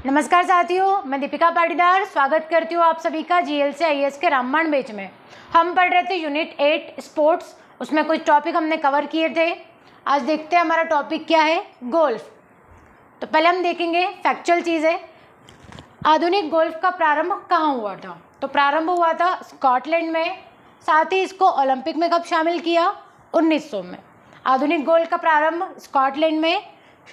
नमस्कार साथियों, मैं दीपिका पाटीदार स्वागत करती हूँ आप सभी का जीएल से आईएएस के रामबाण बैच में। हम पढ़ रहे थे यूनिट 8 स्पोर्ट्स, उसमें कुछ टॉपिक हमने कवर किए थे। आज देखते हैं हमारा टॉपिक क्या है, गोल्फ। तो पहले हम देखेंगे फैक्चुअल चीज़ें। आधुनिक गोल्फ का प्रारंभ कहाँ हुआ था? तो प्रारंभ हुआ था स्कॉटलैंड में। साथ ही इसको ओलंपिक में कब शामिल किया? 1900 में। आधुनिक गोल्फ का प्रारंभ स्कॉटलैंड में,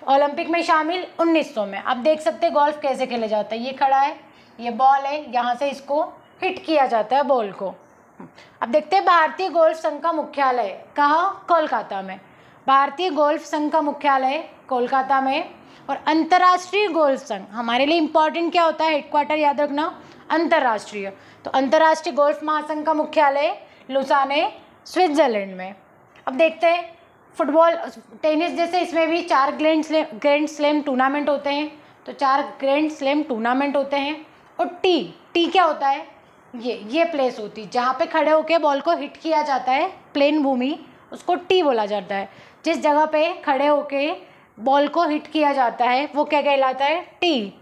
ओलंपिक में शामिल 1900 में। आप देख सकते हैं गोल्फ कैसे खेले जाता है। ये खड़ा है, ये बॉल है, यहाँ से इसको हिट किया जाता है बॉल को। अब देखते हैं भारतीय गोल्फ संघ का मुख्यालय कहाँ? कोलकाता में। भारतीय गोल्फ संघ का मुख्यालय कोलकाता में। और अंतर्राष्ट्रीय गोल्फ संघ हमारे लिए इंपॉर्टेंट क्या होता है? हेडक्वार्टर याद रखना, अंतर्राष्ट्रीय। तो अंतर्राष्ट्रीय गोल्फ महासंघ का मुख्यालय लुसाने, स्विट्जरलैंड में। अब देखते हैं फुटबॉल, टेनिस जैसे इसमें भी 4 ग्रैंड स्लैम टूर्नामेंट होते हैं। तो 4 ग्रैंड स्लैम टूर्नामेंट होते हैं। और टी क्या होता है? ये प्लेस होती है जहाँ पे खड़े होके बॉल को हिट किया जाता है, प्लेन भूमि, उसको टी बोला जाता है। जिस जगह पे खड़े होके बॉल को हिट किया जाता है वो क्या कहलाता है? टी।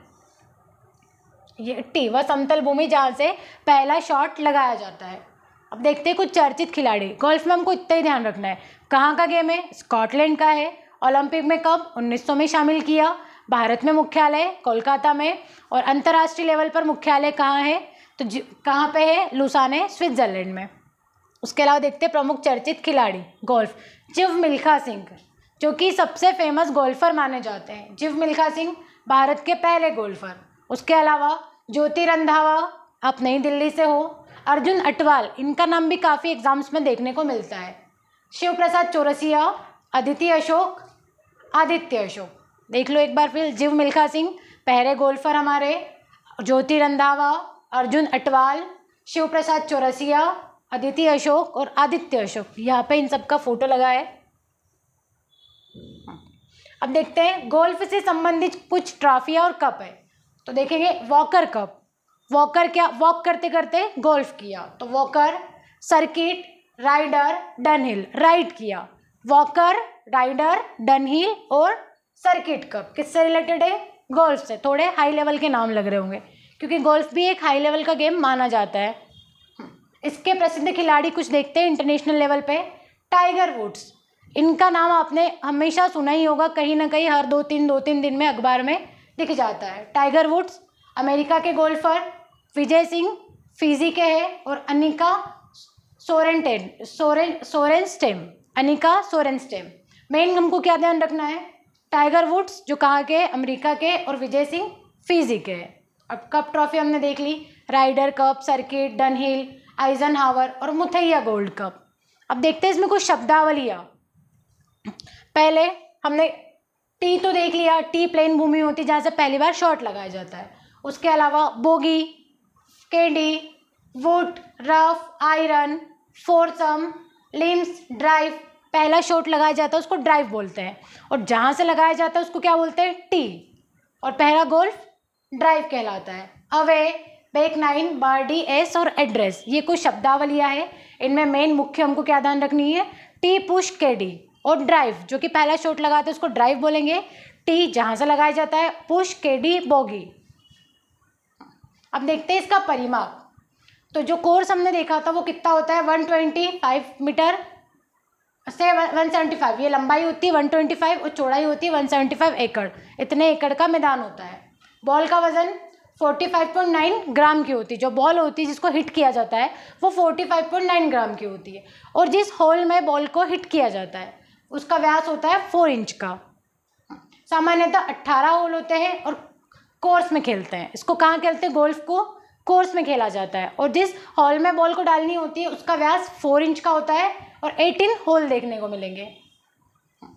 ये टी वह समतल भूमि जहाँ से पहला शॉट लगाया जाता है। अब देखते हैं कुछ चर्चित खिलाड़ी। गोल्फ में हमको इतना ही ध्यान रखना है, कहाँ का गेम है? स्कॉटलैंड का है। ओलंपिक में कब? 1900 में शामिल किया। भारत में मुख्यालय कोलकाता में। और अंतर्राष्ट्रीय लेवल पर मुख्यालय कहाँ है? तो कहाँ पे है? लुसाने, स्विट्जरलैंड में। उसके अलावा देखते हैं प्रमुख चर्चित खिलाड़ी गोल्फ। जिव मिल्खा सिंह, जो कि सबसे फेमस गोल्फर माने जाते हैं। जिव मिल्खा सिंह भारत के पहले गोल्फर। उसके अलावा ज्योति रंधावा, आप नई दिल्ली से हो। अर्जुन अटवाल, इनका नाम भी काफ़ी एग्जाम्स में देखने को मिलता है। शिव प्रसाद चौरसिया, आदित्य अशोक, देख लो एक बार फिर। जिव मिल्खा सिंह पहले गोल्फर हमारे, ज्योति रंधावा, अर्जुन अटवाल, शिव प्रसाद चौरसिया, अदिति अशोक और आदित्य अशोक। यहाँ पे इन सबका फोटो लगा है। अब देखते हैं गोल्फ से संबंधित कुछ ट्रॉफियाँ और कप है। तो देखेंगे वॉकर कप। वॉकर क्या? वॉक करते करते गोल्फ किया, तो Walker, circuit, Ryder, Dunhill, ride किया। वॉकर, राइडर, डनहिल और सर्किट कप किससे रिलेटेड है? गोल्फ से। थोड़े हाई लेवल के नाम लग रहे होंगे क्योंकि गोल्फ भी एक हाई लेवल का गेम माना जाता है। इसके प्रसिद्ध खिलाड़ी कुछ देखते हैं इंटरनेशनल लेवल पे। टाइगर वुड्स, इनका नाम आपने हमेशा सुना ही होगा, कहीं ना कहीं हर 2-3 दिन में अखबार में दिख जाता है। टाइगर वुड्स अमेरिका के गोल्फर। विजय सिंह फिजी के हैं। और अनिका सोरेनस्टेम। मेन हमको क्या ध्यान रखना है? टाइगर वुड्स जो कहाँ के? अमेरिका के। और विजय सिंह फिजी के हैं। अब कप ट्रॉफी हमने देख ली, Ryder cup, circuit, Dunhill, Eisenhower और मुथैया गोल्ड कप। अब देखते हैं इसमें कुछ शब्दावलियाँ। पहले हमने टी तो देख लिया, टी प्लेन भूमि होती है जहाँ से पहली बार शॉट लगाया जाता है। उसके अलावा bogey, caddie, wood, rough, iron, foursome, links, drive. पहला शॉट लगाया जाता है उसको ड्राइव बोलते हैं। और जहाँ से लगाया जाता है उसको क्या बोलते हैं? टी। और पहला गोल्फ ड्राइव कहलाता है। अवे, बैक 9, बार्डी, एस और एड्रेस, ये कुछ शब्दावलियाँ हैं। इनमें मेन मुख्य हमको क्या ध्यान रखनी है? टी, पुश, केडी और ड्राइव, जो कि पहला शॉट लगाते हैं उसको ड्राइव बोलेंगे। टी जहाँ से लगाया जाता है, पुश, केडी, बोगी। अब देखते हैं इसका परिमाप। तो जो कोर्स हमने देखा था वो कितना होता है? 125 मीटर से 175, ये लंबाई होती है 125 और चौड़ाई होती है 175 एकड़। इतने एकड़ का मैदान होता है। बॉल का वजन 45.9 ग्राम की होती है। जो बॉल होती है जिसको हिट किया जाता है वो 45.9 ग्राम की होती है। और जिस होल में बॉल को हिट किया जाता है उसका व्यास होता है 4 इंच का। सामान्यतः 18 होल होते हैं और कोर्स में खेलते हैं। इसको कहाँ खेलते हैं? गोल्फ को कोर्स में खेला जाता है। और जिस हॉल में बॉल को डालनी होती है उसका व्यास 4 इंच का होता है और 18 होल देखने को मिलेंगे।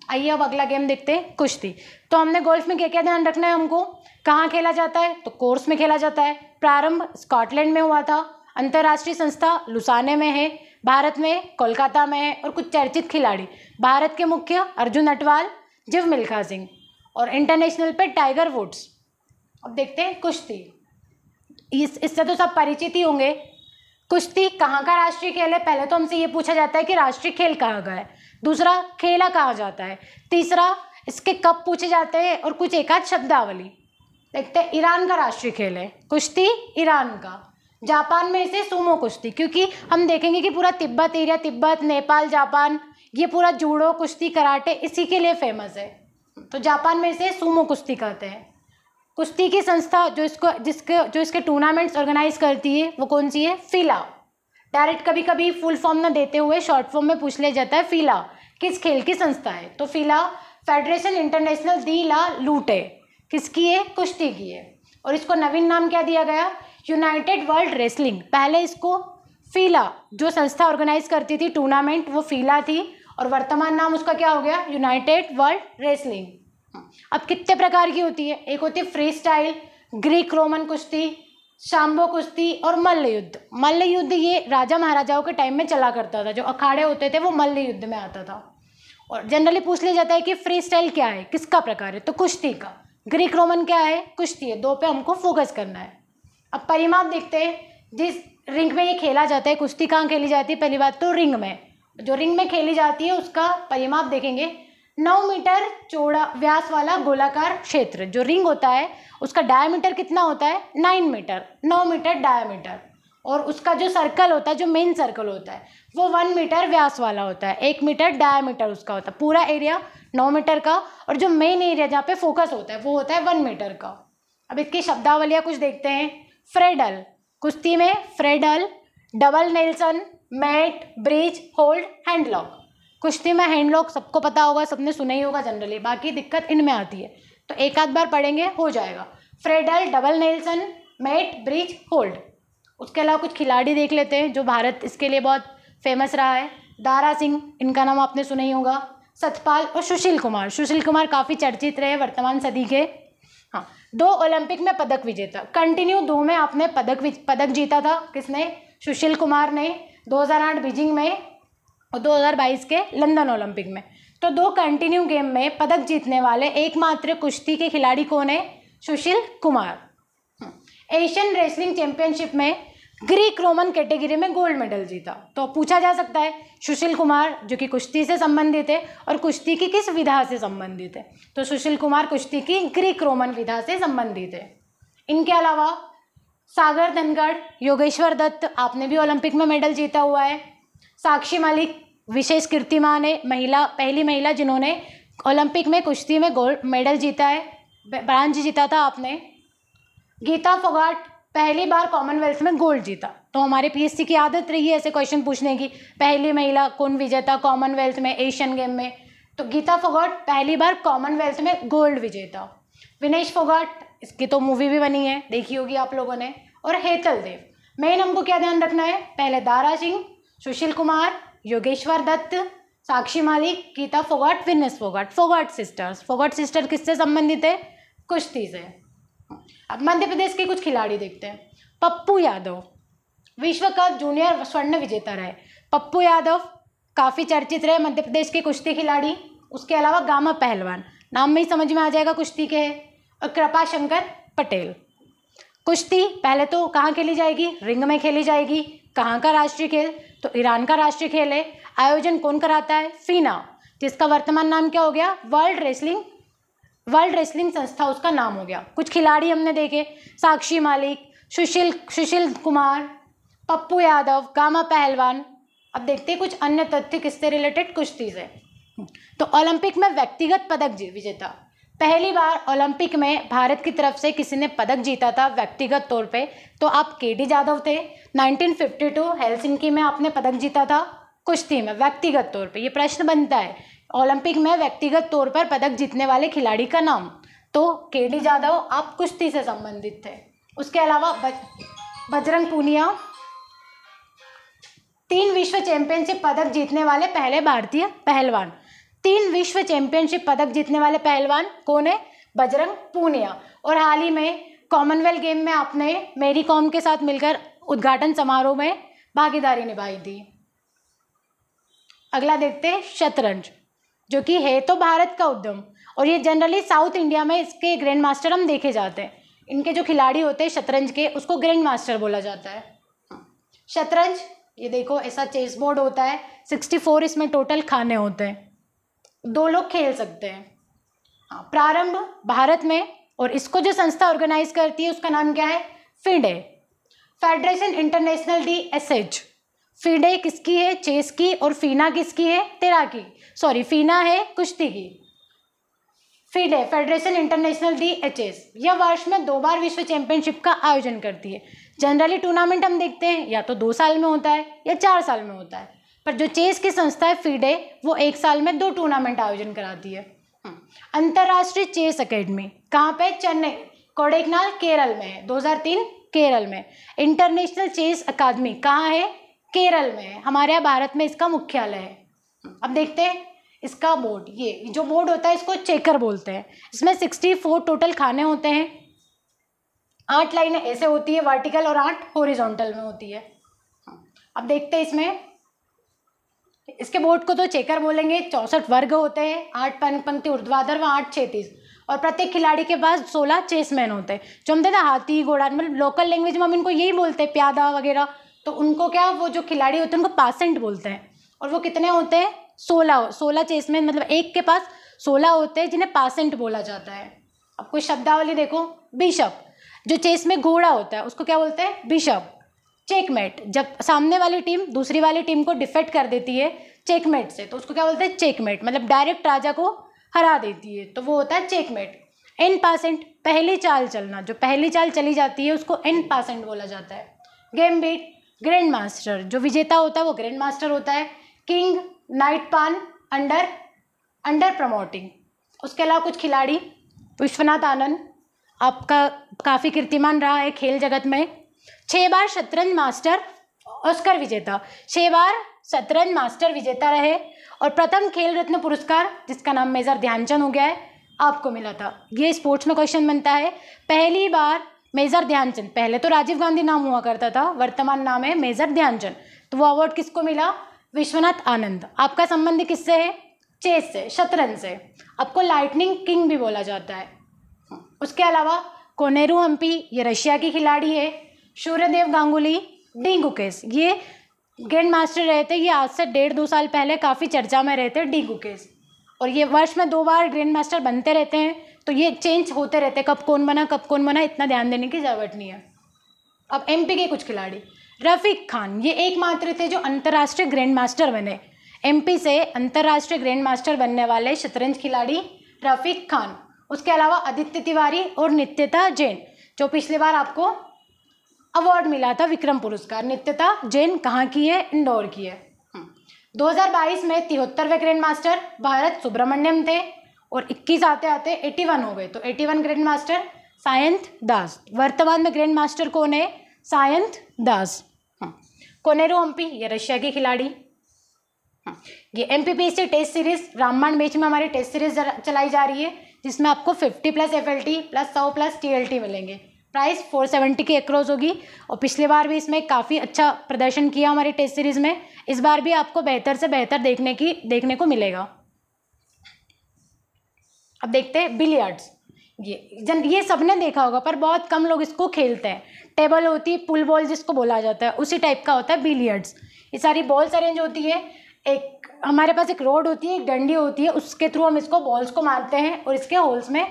आइए अब अगला गेम देखते हैं, कुश्ती। तो हमने गोल्फ में क्या क्या ध्यान रखना है हमको? कहाँ खेला जाता है? तो कोर्स में खेला जाता है। प्रारंभ स्कॉटलैंड में हुआ था। अंतर्राष्ट्रीय संस्था लुसाने में है। भारत में कोलकाता में है। और कुछ चर्चित खिलाड़ी भारत के मुख्य अर्जुन अटवाल, जिव मिल्खा सिंह और इंटरनेशनल पे टाइगर वुड्स। अब देखते हैं कुश्ती। इससे तो सब परिचित ही होंगे। कुश्ती कहाँ का राष्ट्रीय खेल है? पहले तो हमसे ये पूछा जाता है कि राष्ट्रीय खेल कहाँ का है। दूसरा, खेला कहाँ जाता है। तीसरा, इसके कब पूछे जाते हैं और कुछ एक आध शब्दावली। देखते हैं, ईरान का राष्ट्रीय खेल है कुश्ती, ईरान का। जापान में इसे सुमो कुश्ती, क्योंकि हम देखेंगे कि पूरा तिब्बत एरिया, तिब्बत, नेपाल, जापान, ये पूरा जूडो, कुश्ती, कराटे इसी के लिए फेमस है। तो जापान में इसे सुमो कुश्ती कहते हैं। कुश्ती की संस्था जो इसके टूर्नामेंट्स ऑर्गेनाइज करती है वो कौन सी है? फीला। डायरेक्ट कभी कभी फुल फॉर्म ना देते हुए शॉर्ट फॉर्म में पूछ लिया जाता है, फीला किस खेल की संस्था है? तो फीला फेडरेशन इंटरनेशनल दी ला लूटे, किसकी है? कुश्ती की है। और इसको नवीन नाम क्या दिया गया? United world wrestling. पहले इसको फीला, जो संस्था ऑर्गेनाइज करती थी टूर्नामेंट, वो फीला थी, और वर्तमान नाम उसका क्या हो गया? United world wrestling. अब कितने प्रकार की होती है? एक होती है फ्री स्टाइल, ग्रीक रोमन कुश्ती, शाम्बो कुश्ती और मल्ल युद्ध। मल्ल युद्ध ये राजा महाराजाओं के टाइम में चला करता था, जो अखाड़े होते थे वो मल्ल युद्ध में आता था। और जनरली पूछ लिया जाता है कि फ्री स्टाइल क्या है, किसका प्रकार है? तो कुश्ती का। ग्रीक रोमन क्या है? कुश्ती है। दो पे हमको फोकस करना है। अब परिमाप देखते हैं, जिस रिंग में ये खेला जाता है, कुश्ती कहाँ खेली जाती है? पहली बात तो रिंग में, जो रिंग में खेली जाती है उसका परिमाप देखेंगे। 9 मीटर चौड़ा व्यास वाला गोलाकार क्षेत्र, जो रिंग होता है उसका डायमीटर कितना होता है? 9 मीटर, 9 मीटर डायमीटर। और उसका जो सर्कल होता है, जो मेन सर्कल होता है, वो 1 मीटर व्यास वाला होता है, 1 मीटर डायमीटर उसका होता है। पूरा एरिया 9 मीटर का, और जो मेन एरिया जहाँ पे फोकस होता है वो होता है 1 मीटर का। अब इसकी शब्दावलियाँ कुछ देखते हैं। फ्रेडल, कुश्ती में फ्रेडल, double Nelson, mat, bridge, hold, hand lock. कुश्ती में हैंडलॉक सबको पता होगा, सबने सुना ही होगा जनरली, बाकी दिक्कत इनमें आती है, तो एक आध बार पढ़ेंगे हो जाएगा। फ्रेडल, double Nelson, mat, bridge, hold. उसके अलावा कुछ खिलाड़ी देख लेते हैं जो भारत इसके लिए बहुत फेमस रहा है। दारा सिंह, इनका नाम आपने सुना ही होगा। सतपाल और सुशील कुमार। सुशील कुमार काफ़ी चर्चित रहे वर्तमान सदी के। हाँ, 2 ओलंपिक में पदक विजेता, कंटिन्यू 2 में आपने पदक जीता था। किसने? सुशील कुमार ने, 2008 बीजिंग में और 2022 के लंदन ओलंपिक में। तो 2 कंटिन्यू गेम में पदक जीतने वाले एकमात्र कुश्ती के खिलाड़ी कौन है? Sushil Kumar. Asian wrestling championship में ग्रीक रोमन कैटेगरी में गोल्ड मेडल जीता। तो पूछा जा सकता है सुशील कुमार जो कि कुश्ती से संबंधित है, और कुश्ती की किस विधा से संबंधित है? तो सुशील कुमार कुश्ती की ग्रीक रोमन विधा से संबंधित है। इनके अलावा सागर धनखड़, योगेश्वर दत्त, आपने भी ओलंपिक में मेडल जीता हुआ है। साक्षी मलिक विशेष कीर्तिमान है, पहली महिला जिन्होंने ओलंपिक में कुश्ती में गोल्ड मेडल जीता है, ब्रांज जीता था आपने। गीता फोगाट पहली बार कॉमनवेल्थ में गोल्ड जीता। तो हमारे पीएससी की आदत रही है ऐसे क्वेश्चन पूछने की, पहली महिला कौन विजेता कॉमनवेल्थ में, एशियन गेम में? तो गीता फोगाट पहली बार कॉमनवेल्थ में गोल्ड विजेता। विनेश फोगाट, इसकी तो मूवी भी बनी है, देखी होगी आप लोगों ने। और हेतल देव। मेन हमको क्या ध्यान रखना है? पहले दारा सिंह, सुशील कुमार, योगेश्वर दत्त, साक्षी मलिक, गीता फोगाट, विनेश फोगाट। फोगाट सिस्टर्स। फोगाट सिस्टर किससे संबंधित है? कुश्ती से। अब मध्य प्रदेश के कुछ खिलाड़ी देखते हैं। पप्पू यादव विश्व कप जूनियर स्वर्ण विजेता रहे। पप्पू यादव काफ़ी चर्चित रहे, मध्य प्रदेश के कुश्ती खिलाड़ी। उसके अलावा गामा पहलवान, नाम में ही समझ में आ जाएगा कुश्ती के है। और कृपा शंकर पटेल। कुश्ती पहले तो कहाँ खेली जाएगी? रिंग में खेली जाएगी। कहाँ का राष्ट्रीय खेल? तो ईरान का राष्ट्रीय खेल है। आयोजन कौन कराता है? फीना, जिसका वर्तमान नाम क्या हो गया? वर्ल्ड रेसलिंग संस्था उसका नाम हो गया। कुछ खिलाड़ी हमने देखे, साक्षी मलिक, सुशील कुमार, पप्पू यादव, गामा पहलवान। अब देखते हैं कुछ अन्य तथ्य किससे रिलेटेड? कुश्ती से। तो ओलंपिक में व्यक्तिगत पदक विजेता, पहली बार ओलंपिक में भारत की तरफ से किसी ने पदक जीता था व्यक्तिगत तौर पे, तो आप केडी जाधव थे। 1952 हेलसिंकी में आपने पदक जीता था कुश्ती में व्यक्तिगत तौर पे। ये प्रश्न बनता है, ओलंपिक में व्यक्तिगत तौर पर पदक जीतने वाले खिलाड़ी का नाम। तो केडी जाधव, आप कुश्ती से संबंधित थे। उसके अलावा बजरंग पूनिया, 3 विश्व चैंपियनशिप पदक जीतने वाले पहले भारतीय पहलवान। 3 विश्व चैंपियनशिप पदक जीतने वाले पहलवान कौन है? बजरंग पूनिया। और हाल ही में कॉमनवेल्थ गेम में आपने मेरी कॉम के साथ मिलकर उद्घाटन समारोह में भागीदारी निभाई थी। अगला देखते हैं शतरंज, जो कि है तो भारत का उद्यम, और ये जनरली साउथ इंडिया में इसके ग्रैंड मास्टर हम देखे जाते हैं। इनके जो खिलाड़ी होते हैं शतरंज के, उसको ग्रैंड मास्टर बोला जाता है। शतरंज, ये देखो ऐसा चेस बोर्ड होता है, 64 इसमें टोटल खाने होते हैं, 2 लोग खेल सकते हैं। हाँ, प्रारंभ भारत में और इसको जो संस्था ऑर्गेनाइज करती है उसका नाम क्या है? FIDE, federation international D SH. FIDE किसकी है? चेस की। और फीना किसकी है? तैराकी, सॉरी फीना है कुश्ती की। FIDE, federation international D HS, यह वर्ष में 2 बार विश्व चैंपियनशिप का आयोजन करती है। जनरली टूर्नामेंट हम देखते हैं या तो 2 साल में होता है या 4 साल में होता है, पर जो चेस की संस्था है फिडे, वो 1 साल में 2 टूर्नामेंट आयोजन कराती है। अंतर्राष्ट्रीय चेस अकेडमी कहाँ पे? चेन्नई, कोडाइकनाल, केरल में है। 2003 केरल में। इंटरनेशनल चेस अकादमी कहाँ है? केरल में है। हमारे यहाँ भारत में इसका मुख्यालय है। अब देखते हैं इसका बोर्ड। ये जो बोर्ड होता है इसको चेकर बोलते हैं। इसमें 64 टोटल खाने होते हैं। 8 लाइनें ऐसे होती है वर्टिकल और 8 हॉरिजॉन्टल में होती है। अब देखते हैं इसमें, इसके बोर्ड को तो चेकर बोलेंगे। 64 वर्ग होते हैं, 8 पंक्ति ऊर्ध्वाधर व 8 क्षैतिज, और प्रत्येक खिलाड़ी के पास 16 चेसमैन होते हैं। जो हम देते हैं हाथी घोड़ा, मतलब लोकल लैंग्वेज में हम इनको यही बोलते हैं, प्यादा वगैरह। तो उनको क्या, वो जो खिलाड़ी होते हैं उनको पासेंट बोलते हैं। और वो कितने होते हैं? 16 चेसमैन, मतलब एक के पास 16 होते हैं जिन्हें पासेंट बोला जाता है। अब कोई शब्दावली देखो। बिशप, जो चेस में घोड़ा होता है उसको क्या बोलते हैं? बिशप। चेकमेट, जब सामने वाली टीम दूसरी वाली टीम को डिफेक्ट कर देती है चेकमेट से, तो उसको क्या बोलते हैं? चेकमेट, मतलब डायरेक्ट राजा को हरा देती है, तो वो होता है चेकमेट। एन पासेंट, पहली चाल चलना, जो पहली चाल चली जाती है उसको एन पासेंट बोला जाता है। गेम बीट, ग्रैंड मास्टर, जो विजेता होता है वो ग्रैंड मास्टर होता है। किंग, नाइट पान, अंडर प्रमोटिंग। उसके अलावा कुछ खिलाड़ी, विश्वनाथ आनंद आपका काफ़ी कीर्तिमान रहा है खेल जगत में। 6 बार शतरंज मास्टर ऑस्कर विजेता, 6 बार शतरंज मास्टर विजेता रहे। और प्रथम खेल रत्न पुरस्कार, जिसका नाम मेजर ध्यानचंद हो गया है, आपको मिला था। ये स्पोर्ट्स में क्वेश्चन बनता है। पहली बार मेजर ध्यानचंद, पहले तो राजीव गांधी नाम हुआ करता था, वर्तमान नाम है मेजर ध्यानचंद। तो वो अवार्ड किसको मिला? विश्वनाथ आनंद। आपका संबंध किससे है? चेस से, शतरंज से। आपको लाइटनिंग किंग भी बोला जाता है। उसके अलावा कोनेरू हम्पी, ये रशिया की खिलाड़ी है। सूर्यदेव गांगुली, डी गुकेश, ये ग्रैंड मास्टर रहे थे। ये आज से 1.5-2 साल पहले काफ़ी चर्चा में रहते डी गुकेश। और ये वर्ष में 2 बार ग्रैंड मास्टर बनते रहते हैं, तो ये चेंज होते रहते हैं, कब कौन बना, इतना ध्यान देने की ज़रूरत नहीं है। अब एमपी के कुछ खिलाड़ी, रफीक खान, ये एकमात्र थे जो अंतर्राष्ट्रीय ग्रैंड मास्टर बने। एमपी से अंतर्राष्ट्रीय ग्रैंड मास्टर बनने वाले शतरंज खिलाड़ी रफीक खान। उसके अलावा आदित्य तिवारी और नित्यता जैन, जो पिछली बार आपको अवार्ड मिला था विक्रम पुरस्कार। नित्यता जैन कहाँ की है? इंदौर की है। 2022 में 73वें ग्रैंड मास्टर भारत सुब्रमण्यम थे, और 21 आते आते 81 हो गए। तो 81 ग्रैंड मास्टर सायंत दास। वर्तमान में ग्रैंड मास्टर कौन है? सायंत दास। कोनेरू हम्पी, ये रशिया की खिलाड़ी। ये MPPSC टेस्ट सीरीज रामबाण बैच में हमारी टेस्ट सीरीज चलाई जा रही है, जिसमें आपको 50 + FLT + 100 + TLT मिलेंगे। प्राइस 470 के अक्रॉस होगी। और पिछले बार भी इसमें काफ़ी अच्छा प्रदर्शन किया हमारी टेस्ट सीरीज में। इस बार भी आपको बेहतर से बेहतर देखने को मिलेगा। अब देखते हैं बिलियर्ड्स। ये सबने देखा होगा, पर बहुत कम लोग इसको खेलते हैं। टेबल होती है, पुल बॉल जिसको बोला जाता है, उसी टाइप का होता है बिलियर्ड्स। ये सारी बॉल्स अरेंज होती है। एक हमारे पास एक रोड होती है, एक डंडी होती है, उसके थ्रू हम इसको बॉल्स को मारते हैं और इसके होल्स में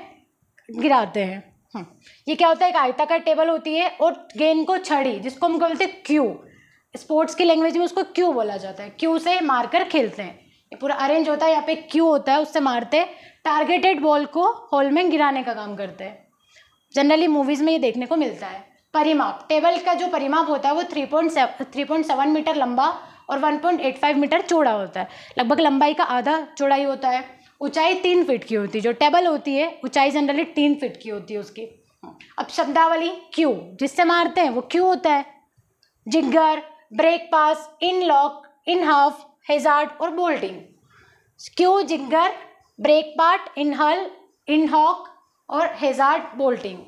गिराते हैं। ये क्या होता है? एक आयताकार टेबल होती है और गेंद को छड़ी, जिसको हम बोलते हैं क्यू, स्पोर्ट्स की लैंग्वेज में उसको क्यू बोला जाता है। क्यू से मारकर खेलते हैं। ये पूरा अरेंज होता है, यहाँ पे क्यू होता है, उससे मारते हैं। टारगेटेड बॉल को होल में गिराने का काम करते हैं। जनरली मूवीज़ में ये देखने को मिलता है। परिमाप, टेबल का जो परिमाप होता है वो 3.7 मीटर लंबा और 1.85 मीटर चौड़ा होता है। लगभग लंबाई का आधा चौड़ाई होता है। ऊंचाई 3 फीट की होती है। जो टेबल होती है ऊंचाई जनरली 3 फीट की होती है उसकी। अब शब्दावली, क्यू जिससे मारते हैं वो क्यू होता है। Jigger, break pass, in lock, in half, hazard और bolting. Cue, jigger, break part, in hull, in hawk और हेजार्ड, बोल्टिंग।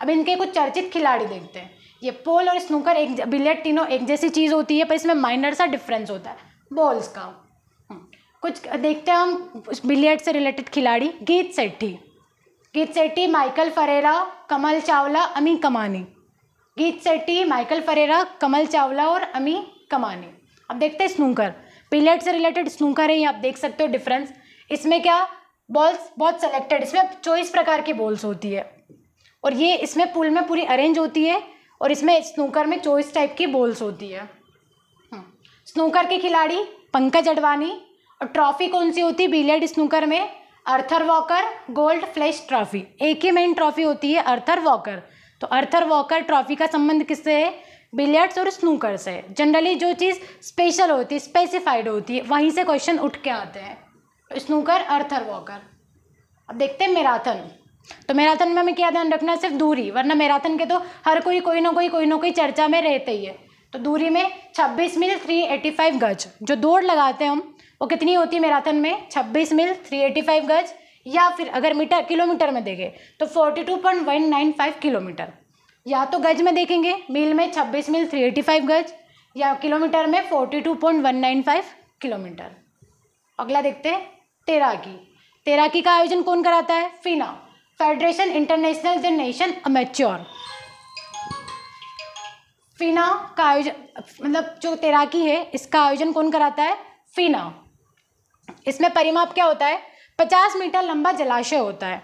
अब इनके कुछ चर्चित खिलाड़ी देखते हैं। ये पोल और स्नूकर, एक बिलियर्ड, तीनों एक जैसी चीज़ होती है, पर इसमें माइनर सा डिफरेंस होता है बॉल्स का। कुछ देखते हैं हम बिलियर्ड से रिलेटेड खिलाड़ी। गीत सेट्टी, माइकल फरेरा, कमल चावला, अमी कमानी। गीत सेट्टी, माइकल फरेरा, कमल चावला और अमी कमानी। अब देखते हैं स्नूकर। बिलियर्ड से रिलेटेड स्नूकर है, ये आप देख सकते हो डिफरेंस। इसमें क्या, बॉल्स बहुत सेलेक्टेड, इसमें 24 प्रकार की बॉल्स होती है। और ये इसमें पूल में पूरी अरेंज होती है और इसमें स्नूकर में 24 टाइप की बॉल्स होती है। स्नूकर के खिलाड़ी पंकज अडवाणी। और ट्रॉफी कौन सी होती है बिलियर्ड स्नूकर में? Arthur walker gold flash trophy. एक ही मेन ट्रॉफी होती है आर्थर वॉकर। तो आर्थर वॉकर ट्रॉफी का संबंध किससे है? बिलियर्ड्स और स्नूकर से। जनरली जो चीज़ स्पेशल होती है, स्पेसिफाइड होती है, वहीं से क्वेश्चन उठ के आते हैं। Snooker, Arthur walker. अब देखते हैं मैराथन। तो मैराथन में हमें क्या ध्यान रखना? सिर्फ दूरी, वरना मैराथन के तो हर कोई ना कोई चर्चा में रहते ही है। तो दूरी में 26 मील 385 गज जो दौड़ लगाते हैं हम, वो कितनी होती है मैराथन में? 26 मील 385 गज, या फिर अगर किलोमीटर में देखें तो 42.195 किलोमीटर। या तो गज में देखेंगे, मील में 26 मील 385 गज, या किलोमीटर में 42.195 किलोमीटर। अगला देखते हैं तैराकी। तैराकी का आयोजन कौन कराता है? FINA, Federation International de Natation Amateur. FINA का आयोजन, मतलब जो तैराकी है इसका आयोजन कौन कराता है? फीना। इसमें परिमाप क्या होता है? 50 मीटर लंबा जलाशय होता है।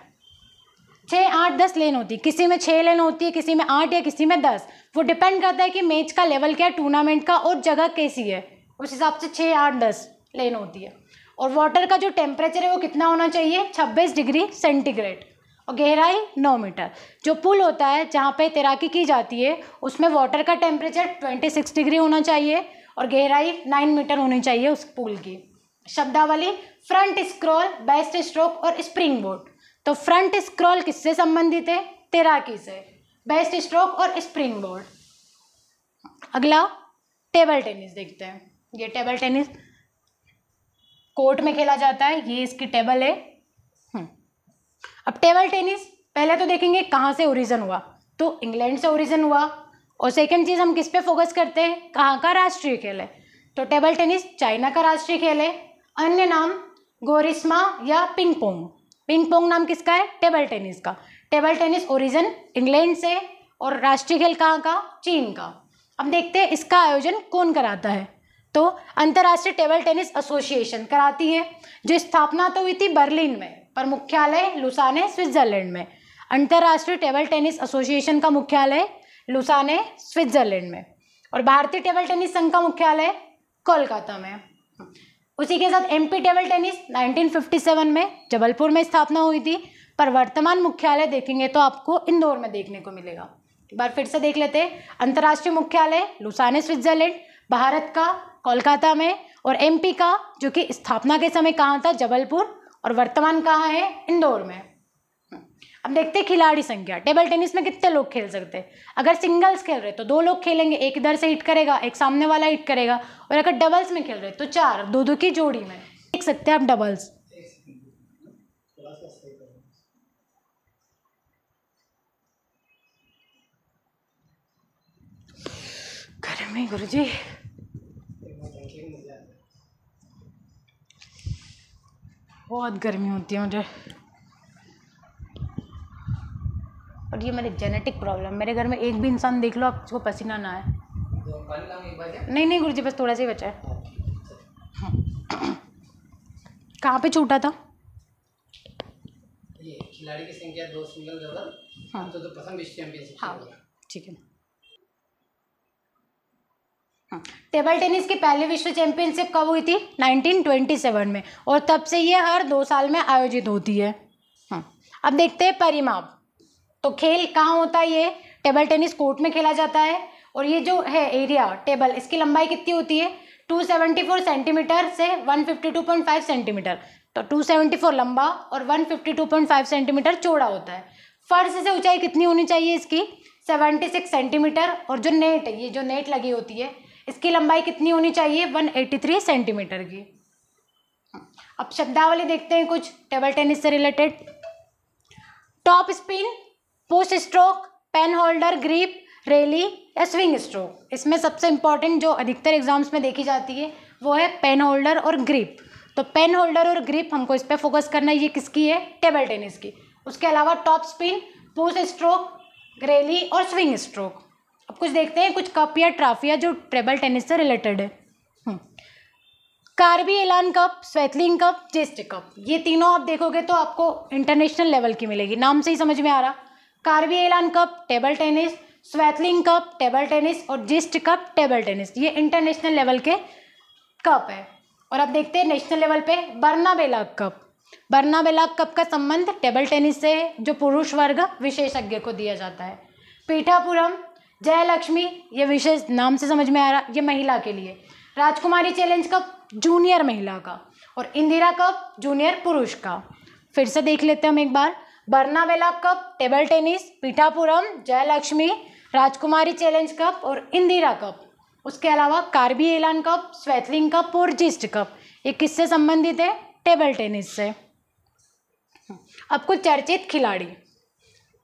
6, 8, 10 लेन होती है, किसी में 6 लेन होती है, किसी में 8 या किसी में 10। वो डिपेंड करता है कि मैच का लेवल क्या है, टूर्नामेंट का, और जगह कैसी है, उस हिसाब से 6, 8, 10 लेन होती है। और वाटर का जो टेम्परेचर है वो कितना होना चाहिए? 26 डिग्री सेंटीग्रेड। और गहराई 9 मीटर। जो पुल होता है जहाँ पे तैराकी की जाती है उसमें वाटर का टेम्परेचर 26 डिग्री होना चाहिए और गहराई 9 मीटर होनी चाहिए उस पुल की। शब्दावली: फ्रंट स्क्रॉल, बेस्ट स्ट्रोक और स्प्रिंग बोर्ड। तो फ्रंट स्क्रॉल किससे संबंधित है? तैराकी से। बेस्ट स्ट्रोक और स्प्रिंग बोर्ड। अगला टेबल टेनिस देखते हैं। ये टेबल टेनिस कोर्ट में खेला जाता है, ये इसकी टेबल है। अब टेबल टेनिस पहले तो देखेंगे कहाँ से ओरिजिन हुआ, तो इंग्लैंड से ओरिजिन हुआ। और सेकंड चीज़ हम किस पे फोकस करते हैं? कहाँ का राष्ट्रीय खेल है? तो टेबल टेनिस चाइना का राष्ट्रीय खेल है। अन्य नाम गोरिस्मा या पिंग पोंग। पिंग पोंग नाम किसका है? टेबल टेनिस का। टेबल टेनिस ओरिजिन इंग्लैंड से और राष्ट्रीय खेल कहाँ का? चीन का। अब देखते हैं इसका आयोजन कौन कराता है। तो अंतर्राष्ट्रीय टेबल टेनिस एसोसिएशन कराती है, जो स्थापना तो हुई थी बर्लिन में पर मुख्यालय लुसाने स्विट्जरलैंड में। अंतर्राष्ट्रीय टेबल टेनिस एसोसिएशन का मुख्यालय लुसाने स्विट्जरलैंड में। और भारतीय टेबल टेनिस संघ का मुख्यालय कोलकाता में। उसी के साथ एमपी टेबल टेनिस 1957 में जबलपुर में स्थापना हुई थी, पर वर्तमान मुख्यालय देखेंगे तो आपको इंदौर में देखने को मिलेगा। एक बार फिर से देख लेते हैं। अंतर्राष्ट्रीय मुख्यालय लुसाने स्विट्जरलैंड, भारत का कोलकाता में, और एमपी का जो कि स्थापना के समय कहाँ था? जबलपुर, और वर्तमान कहाँ है? इंदौर में। अब देखते हैं खिलाड़ी संख्या। टेबल टेनिस में कितने लोग खेल सकते हैं? अगर सिंगल्स खेल रहे तो 2 लोग खेलेंगे, एक इधर से हिट करेगा, एक सामने वाला हिट करेगा। और अगर डबल्स में खेल रहे तो 4, 2-2 की जोड़ी में देख सकते हैं आप डबल्स। गर्मी गुरुजी, बहुत गर्मी होती है मुझे, और ये मेरी जेनेटिक प्रॉब्लम। मेरे घर में एक भी इंसान देख लो आपको पसीना ना आए। नहीं गुरुजी, बस थोड़ा सा ही बचा है। कहाँ पे छूटा था? ये खिलाड़ी की संख्या 2 सिंगल डबल। हाँ, तो प्रथम विश्व चैंपियनशिप। हाँ ठीक है। टेबल टेनिस की पहली विश्व चैंपियनशिप कब हुई थी? 1927 में, और तब से ये हर 2 साल में आयोजित होती है। अब देखते हैं परिमाप। तो खेल कहाँ होता है? ये टेबल टेनिस कोर्ट में खेला जाता है। और ये जो है एरिया टेबल, इसकी लंबाई कितनी होती है? 274 सेंटीमीटर से 152.5 सेंटीमीटर। तो 274 लंबा और 152.5 सेंटीमीटर चौड़ा होता है। फर्श से ऊंचाई कितनी होनी चाहिए इसकी? 76 सेंटीमीटर। और जो नेट है, ये जो नेट लगी होती है, इसकी लंबाई कितनी होनी चाहिए? 183 सेंटीमीटर की। अब शब्दावली देखते हैं कुछ टेबल टेनिस से related. Top spin, post stroke, pen holder, grip, rally या स्विंग स्ट्रोक। इसमें सबसे इंपॉर्टेंट जो अधिकतर एग्जाम्स में देखी जाती है वो है पेन होल्डर और ग्रिप। तो पेन होल्डर और ग्रिप हमको इस पर फोकस करना है। ये किसकी है? टेबल टेनिस की। उसके अलावा top spin, post stroke, rally और स्विंग स्ट्रोक। अब कुछ देखते हैं, कुछ कप या ट्रॉफियाँ जो टेबल टेनिस से रिलेटेड है। कार्बी एलान कप, स्वेतलिंग कप, जेस्ट कप, ये तीनों आप देखोगे तो आपको इंटरनेशनल लेवल की मिलेगी। नाम से ही समझ में आ रहा, Corbillon cup table tennis, Swaythling cup table tennis और जिस्ट कप टेबल टेनिस, ये इंटरनेशनल लेवल के कप है। और अब देखते हैं नेशनल लेवल पे बर्नाबेला कप। बर्नाबेला कप का संबंध टेबल टेनिस से है, जो पुरुष वर्ग विशेषज्ञ को दिया जाता है। पीठापुरम, जयलक्ष्मी, ये विशेष नाम से समझ में आ रहा, ये महिला के लिए। राजकुमारी चैलेंज कप जूनियर महिला का, और इंदिरा कप जूनियर पुरुष का। फिर से देख लेते हैं हम एक बार। Barna Bellak cup table tennis, Pithapuram, Jayalakshmi, Rajkumari challenge cup और इंदिरा कप। उसके अलावा कार्बी एलान कप, स्वेतलिंग कप और जिस्ट कप, ये किससे संबंधित है? टेबल टेनिस से। अब कुछ चर्चित खिलाड़ी।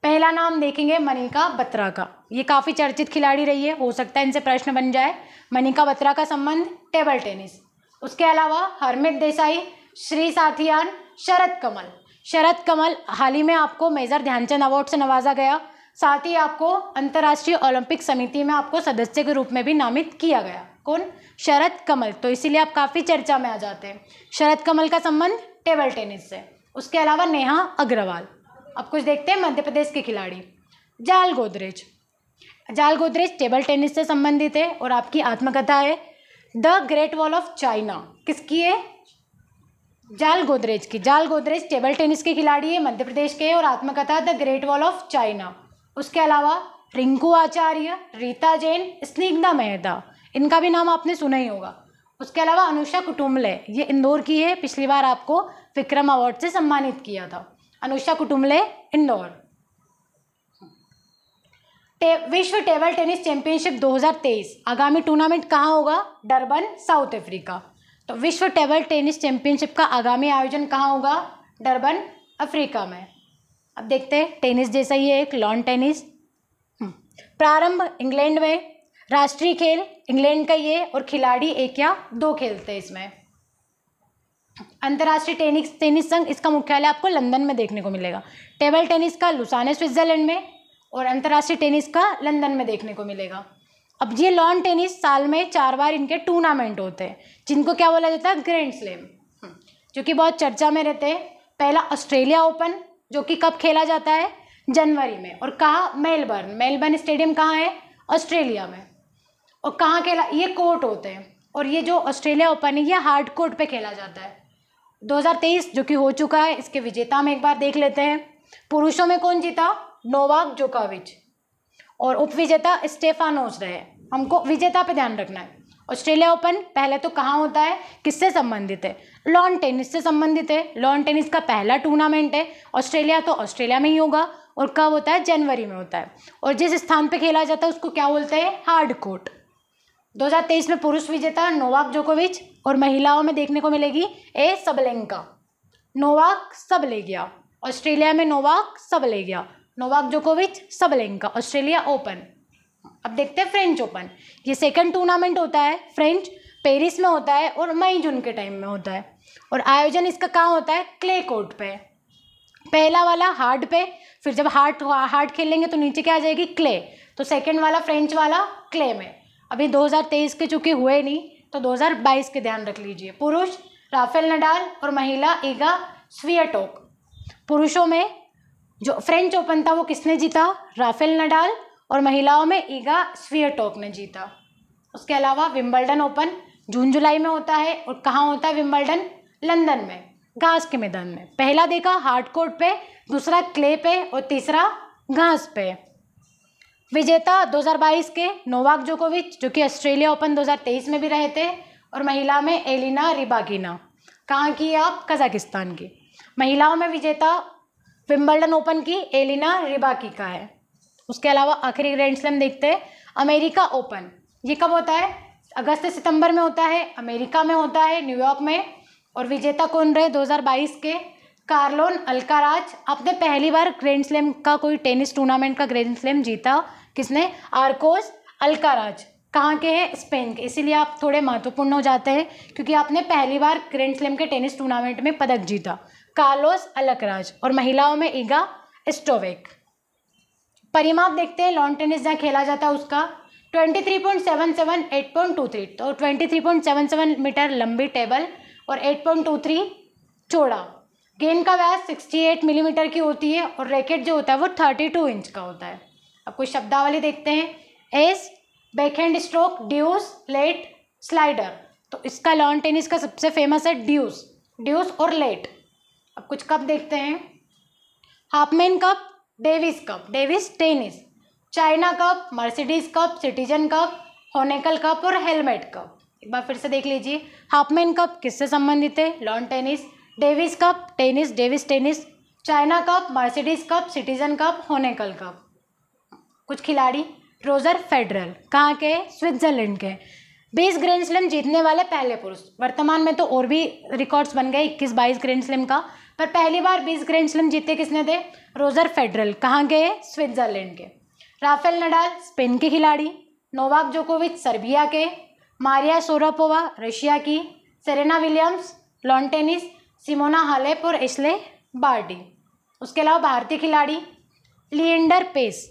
पहला नाम देखेंगे मनिका बत्रा का, ये काफ़ी चर्चित खिलाड़ी रही है, हो सकता है इनसे प्रश्न बन जाए। मनिका बत्रा का संबंध टेबल टेनिस। उसके अलावा हरमित देसाई, श्री साथियान, शरद कमल। शरद कमल हाल ही में आपको मेजर ध्यानचंद अवार्ड से नवाजा गया, साथ ही आपको अंतर्राष्ट्रीय ओलंपिक समिति में आपको सदस्य के रूप में भी नामित किया गया। कौन? शरद कमल। तो इसीलिए आप काफ़ी चर्चा में आ जाते हैं। शरद कमल का संबंध टेबल टेनिस से। उसके अलावा नेहा अग्रवाल। अब कुछ देखते हैं मध्य प्रदेश के खिलाड़ी। जाल गोदरेज। जाल गोदरेज टेबल टेनिस से संबंधित है और आपकी आत्मकथा है the great wall of China. किसकी है? जाल गोदरेज की। जाल गोदरेज टेबल टेनिस के खिलाड़ी है, मध्य प्रदेश के, और आत्मकथा the great wall of China. उसके अलावा रिंकू आचार्य, रीता जैन, स्निग्धा मेहता, इनका भी नाम आपने सुना ही होगा। उसके अलावा अनुषा कुटुम्बले, ये इंदौर की है, पिछली बार आपको विक्रम अवार्ड से सम्मानित किया था। अनुषा कुटुम्बले, इंदौर। विश्व टेबल टेनिस चैंपियनशिप 2023 आगामी टूर्नामेंट कहाँ होगा? Durban, south Africa. तो विश्व टेबल टेनिस चैंपियनशिप का आगामी आयोजन कहाँ होगा? डरबन, अफ्रीका में। अब देखते हैं, टेनिस जैसा ही है एक लॉन टेनिस। प्रारंभ इंग्लैंड में, राष्ट्रीय खेल इंग्लैंड का ये, और खिलाड़ी एक या दो खेलते हैं इसमें। अंतर्राष्ट्रीय टेनिस संघ, इसका मुख्यालय आपको लंदन में देखने को मिलेगा। टेबल टेनिस का लुसाने स्विट्जरलैंड में, और अंतर्राष्ट्रीय टेनिस का लंदन में देखने को मिलेगा। अब ये लॉन टेनिस साल में 4 बार इनके टूर्नामेंट होते हैं, जिनको क्या बोला जाता है? ग्रैंड स्लैम, जो कि बहुत चर्चा में रहते हैं। पहला ऑस्ट्रेलिया ओपन, जो कि कब खेला जाता है? जनवरी में। और कहाँ? मेलबर्न। मेलबर्न स्टेडियम कहाँ है? ऑस्ट्रेलिया में। और कहाँ खेला? ये कोर्ट होते हैं, और ये जो ऑस्ट्रेलिया ओपन है ये हार्ड कोर्ट पे खेला जाता है। 2023 जो कि हो चुका है, इसके विजेता हम एक बार देख लेते हैं। पुरुषों में कौन जीता? नोवाक जोकोविच, और उपविजेता स्टेफानोस रहे। हमको विजेता पे ध्यान रखना है। ऑस्ट्रेलिया ओपन पहले तो कहाँ होता है, किससे संबंधित है? लॉन टेनिस से संबंधित है। लॉन टेनिस का पहला टूर्नामेंट है ऑस्ट्रेलिया, तो ऑस्ट्रेलिया में ही होगा। और कब होता है? जनवरी में होता है। और जिस स्थान पे खेला जाता है उसको क्या बोलते हैं? Hard court. 2023 में पुरुष विजेता नोवाक जोकोविच, और महिलाओं में देखने को मिलेगी सबलेंका। नोवाक सबलेगिया, ऑस्ट्रेलिया में नोवाक सबलेगिया, नोवाक जोकोविच, सबलेंका, ऑस्ट्रेलिया ओपन। अब देखते हैं फ्रेंच ओपन। ये सेकंड टूर्नामेंट होता है फ्रेंच, पेरिस में होता है और मई जून के टाइम में होता है। और आयोजन इसका कहाँ होता है? क्ले कोर्ट पे। पहला वाला हार्ड पे, फिर जब हार्ड खेलेंगे तो नीचे क्या आ जाएगी? क्ले। तो सेकंड वाला फ्रेंच वाला क्ले में। अभी 2023 के चूँकि हुए नहीं, तो 2022 के ध्यान रख लीजिए। पुरुष राफेल नडाल और महिला ईगा स्वियाटोक। पुरुषों में जो फ्रेंच ओपन था वो किसने जीता? राफेल नडाल, और महिलाओं में ईगा स्वियाटोक ने जीता। उसके अलावा विंबलडन ओपन जून जुलाई में होता है, और कहाँ होता है विंबलडन? लंदन में, घास के मैदान में। पहला देखा हार्ड कोर्ट पे, दूसरा क्ले पे, और तीसरा घास पे। विजेता 2022 के नोवाक जोकोविच, जो कि ऑस्ट्रेलिया ओपन 2023 में भी रहे थे, और महिला में एलिना रिबाकिना। कहाँ की? आप कजाकिस्तान की। महिलाओं में विजेता विंबलडन ओपन की एलिना रिबाकिका है। उसके अलावा आखिरी ग्रैंड स्लैम देखते हैं, अमेरिका ओपन। ये कब होता है? अगस्त से सितंबर में होता है, अमेरिका में होता है, न्यूयॉर्क में। और विजेता कौन रहे 2022 के? कार्लोन अल्काराज। आपने पहली बार ग्रैंड स्लैम का कोई टेनिस टूर्नामेंट का ग्रैंड स्लैम जीता, किसने? Arccos Alcaraz. कहाँ के हैं? स्पेन के। इसीलिए आप थोड़े महत्वपूर्ण हो जाते हैं, क्योंकि आपने पहली बार ग्रैंड स्लैम के टेनिस टूर्नामेंट में पदक जीता। Carlos Alcaraz. और महिलाओं में ईगा स्टोवेक। परिमाप देखते हैं लॉन टेनिस जहाँ खेला जाता है उसका। 23.77, 8.23, तो 23.77 मीटर लंबी टेबल और 8.23 चौड़ा। गेंद का व्यास 68 मिलीमीटर की होती है और रैकेट जो होता है वो 32 इंच का होता है। अब कुछ शब्दावली देखते हैं। Ace backhand stroke, deuce, let, slider. तो इसका लॉन टेनिस का सबसे फेमस है ड्यूस, ड्यूस और लेट। अब कुछ कप देखते हैं। Hopman cup, Davis cup, Davis tennis, China cup, Mercedes cup, Citizen cup, होनेकल कप और हेलमेट कप। एक बार फिर से देख लीजिए। हाफमैन कप किससे संबंधित है? Lawn tennis. Davis cup, tennis, Davis tennis. China cup, Mercedes cup, Citizen cup, होनेकल कप। कुछ खिलाड़ी। रोजर फेडरल, कहाँ के? स्विट्जरलैंड के। 20 ग्रैंड स्लैम जीतने वाले पहले पुरुष। वर्तमान में तो और भी रिकॉर्ड्स बन गए 21-22 ग्रैंड स्लैम का, पर पहली बार 20 ग्रैंड स्लैम जीते किसने थे? रोजर फेडरल, कहाँ के? स्विट्जरलैंड के। राफेल नडाल, स्पेन के खिलाड़ी। नोवाक जोकोविच, सर्बिया के। मारिया सोरापोवा, रशिया की। Serena Williams, lawn tennis. Simona Halep और एश्ले बार्टी। उसके अलावा भारतीय खिलाड़ी। लिएंडर पेस,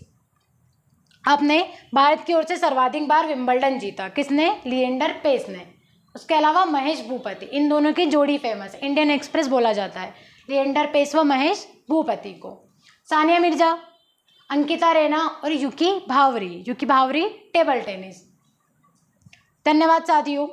आपने भारत की ओर से सर्वाधिक बार विंबलडन जीता। किसने? लिएंडर पेस ने। उसके अलावा महेश भूपति, इन दोनों की जोड़ी फेमस है, इंडियन एक्सप्रेस बोला जाता है लिएंडर पेस व महेश भूपति को। सानिया मिर्जा, अंकिता रैना और युकी भावरी, युकी भावरी टेबल टेनिस। धन्यवाद साथियों।